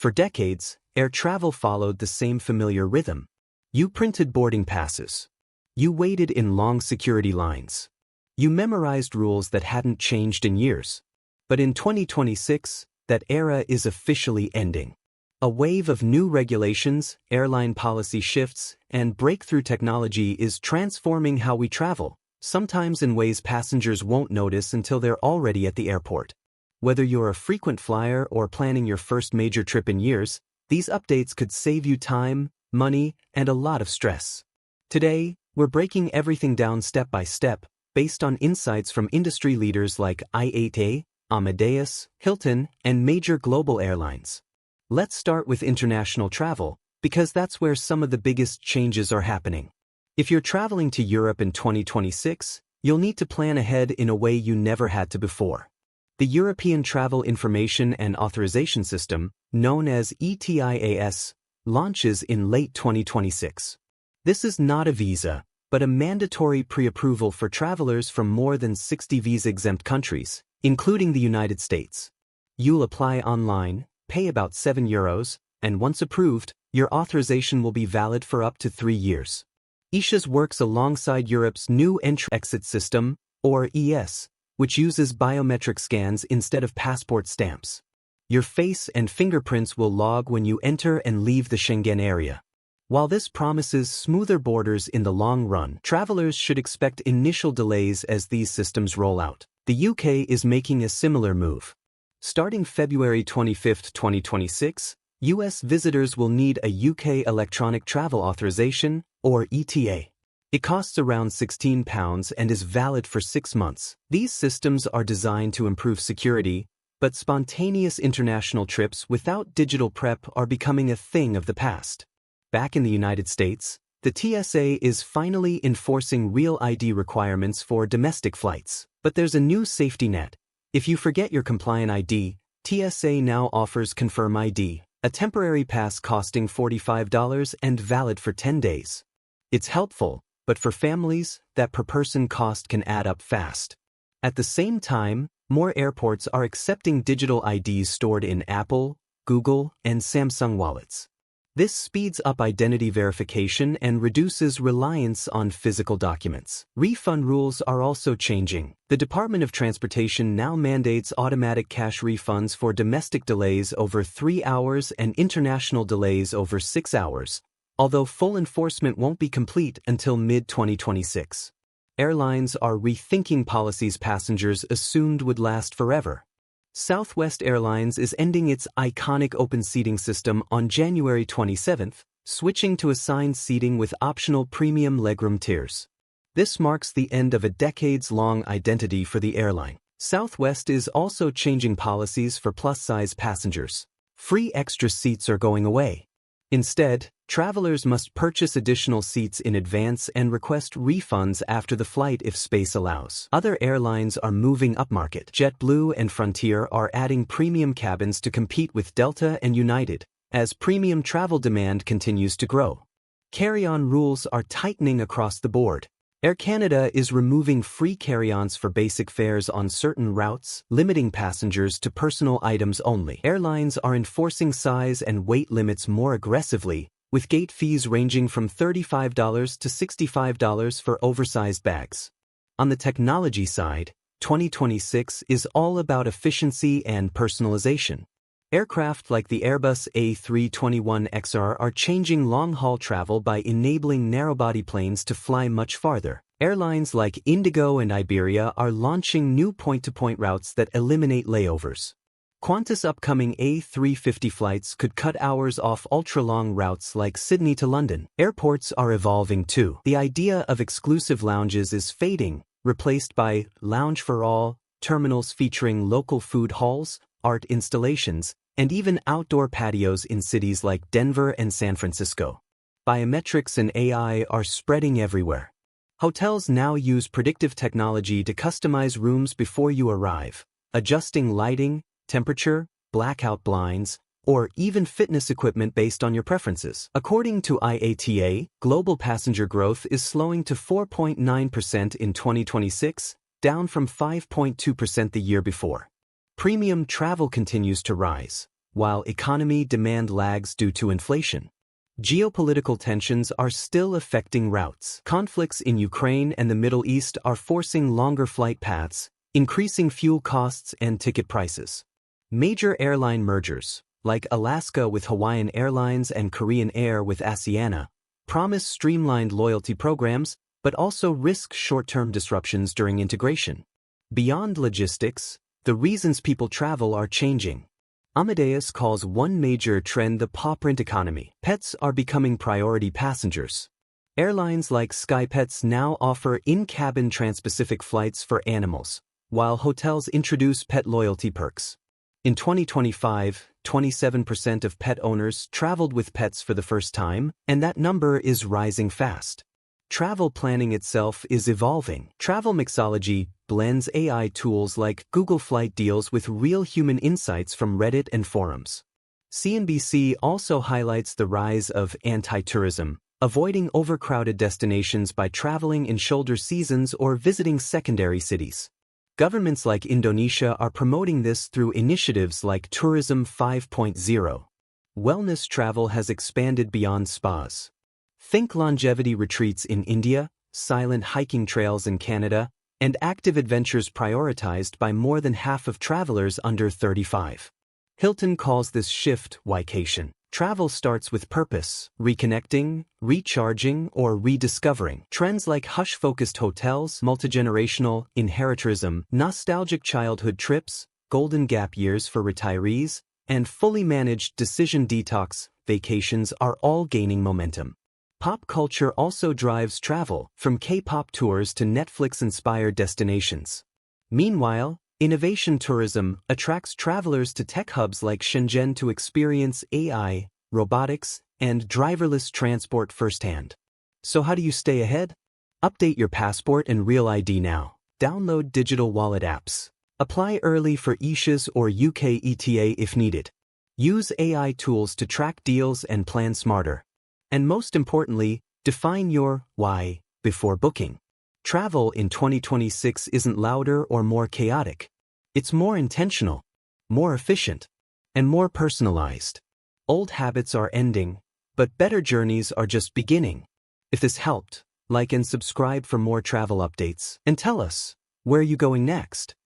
For decades, air travel followed the same familiar rhythm. You printed boarding passes. You waited in long security lines. You memorized rules that hadn't changed in years. But in 2026, that era is officially ending. A wave of new regulations, airline policy shifts, and breakthrough technology is transforming how we travel, sometimes in ways passengers won't notice until they're already at the airport. Whether you're a frequent flyer or planning your first major trip in years, these updates could save you time, money, and a lot of stress. Today, we're breaking everything down step by step, based on insights from industry leaders like IATA, Amadeus, Hilton, and major global airlines. Let's start with international travel, because that's where some of the biggest changes are happening. If you're traveling to Europe in 2026, you'll need to plan ahead in a way you never had to before. The European Travel Information and Authorization System, known as ETIAS, launches in late 2026. This is not a visa, but a mandatory pre-approval for travelers from more than 60 visa-exempt countries, including the United States. You'll apply online, pay about €7, and once approved, your authorization will be valid for up to 3 years. ETIAS works alongside Europe's new Entry-Exit System, or ES, which uses biometric scans instead of passport stamps. Your face and fingerprints will log when you enter and leave the Schengen area. While this promises smoother borders in the long run, travelers should expect initial delays as these systems roll out. The UK is making a similar move. Starting February 25, 2026, US visitors will need a UK Electronic Travel Authorization, or ETA. It costs around £16 and is valid for 6 months. These systems are designed to improve security, but spontaneous international trips without digital prep are becoming a thing of the past. Back in the United States, the TSA is finally enforcing real ID requirements for domestic flights. But there's a new safety net. If you forget your compliant ID, TSA now offers Confirm ID, a temporary pass costing $45 and valid for 10 days. It's helpful, but for families, that per-person cost can add up fast. At the same time, more airports are accepting digital IDs stored in Apple, Google, and Samsung wallets. This speeds up identity verification and reduces reliance on physical documents. Refund rules are also changing. The Department of Transportation now mandates automatic cash refunds for domestic delays over 3 hours and international delays over 6 hours, although full enforcement won't be complete until mid-2026. Airlines are rethinking policies passengers assumed would last forever. Southwest Airlines is ending its iconic open seating system on January 27, switching to assigned seating with optional premium legroom tiers. This marks the end of a decades-long identity for the airline. Southwest is also changing policies for plus-size passengers. Free extra seats are going away. Instead, travelers must purchase additional seats in advance and request refunds after the flight if space allows. Other airlines are moving upmarket. JetBlue and Frontier are adding premium cabins to compete with Delta and United, as premium travel demand continues to grow. Carry-on rules are tightening across the board. Air Canada is removing free carry-ons for basic fares on certain routes, limiting passengers to personal items only. Airlines are enforcing size and weight limits more aggressively, with gate fees ranging from $35 to $65 for oversized bags. On the technology side, 2026 is all about efficiency and personalization. Aircraft like the Airbus A321XR are changing long-haul travel by enabling narrow-body planes to fly much farther. Airlines like Indigo and Iberia are launching new point-to-point routes that eliminate layovers. Qantas' upcoming A350 flights could cut hours off ultra-long routes like Sydney to London. Airports are evolving too. The idea of exclusive lounges is fading, replaced by lounge for all, terminals featuring local food halls, art installations, and even outdoor patios in cities like Denver and San Francisco. Biometrics and AI are spreading everywhere. Hotels now use predictive technology to customize rooms before you arrive, adjusting lighting, temperature, blackout blinds, or even fitness equipment based on your preferences. According to IATA, global passenger growth is slowing to 4.9% in 2026, down from 5.2% the year before. Premium travel continues to rise. while economy demand lags due to inflation. Geopolitical tensions are still affecting routes. Conflicts in Ukraine and the Middle East are forcing longer flight paths, increasing fuel costs and ticket prices. Major airline mergers, like Alaska with Hawaiian Airlines and Korean Air with Asiana, promise streamlined loyalty programs but also risk short-term disruptions during integration. Beyond logistics, the reasons people travel are changing. Amadeus calls one major trend the paw print economy. Pets are becoming priority passengers. Airlines like SkyPets now offer in-cabin trans-Pacific flights for animals, while hotels introduce pet loyalty perks. In 2025, 27% of pet owners traveled with pets for the first time, and that number is rising fast. Travel planning itself is evolving. Travel mixology blends AI tools like Google Flight Deals with real human insights from Reddit and forums. CNBC also highlights the rise of anti-tourism, avoiding overcrowded destinations by traveling in shoulder seasons or visiting secondary cities. Governments like Indonesia are promoting this through initiatives like Tourism 5.0. Wellness travel has expanded beyond spas. Think longevity retreats in India, silent hiking trails in Canada, and active adventures prioritized by more than half of travelers under 35. Hilton calls this shift "Whycation." Travel starts with purpose, reconnecting, recharging, or rediscovering. Trends like hush-focused hotels, multigenerational inheritourism, nostalgic childhood trips, golden gap years for retirees, and fully managed decision detox vacations are all gaining momentum. Pop culture also drives travel, from K-pop tours to Netflix-inspired destinations. Meanwhile, innovation tourism attracts travelers to tech hubs like Shenzhen to experience AI, robotics, and driverless transport firsthand. So how do you stay ahead? Update your passport and Real ID now. Download digital wallet apps. Apply early for ETIAS or UK ETA if needed. Use AI tools to track deals and plan smarter. And most importantly, define your why before booking. Travel in 2026 isn't louder or more chaotic. It's more intentional, more efficient, and more personalized. Old habits are ending, but better journeys are just beginning. If this helped, like and subscribe for more travel updates, and tell us, where are you going next?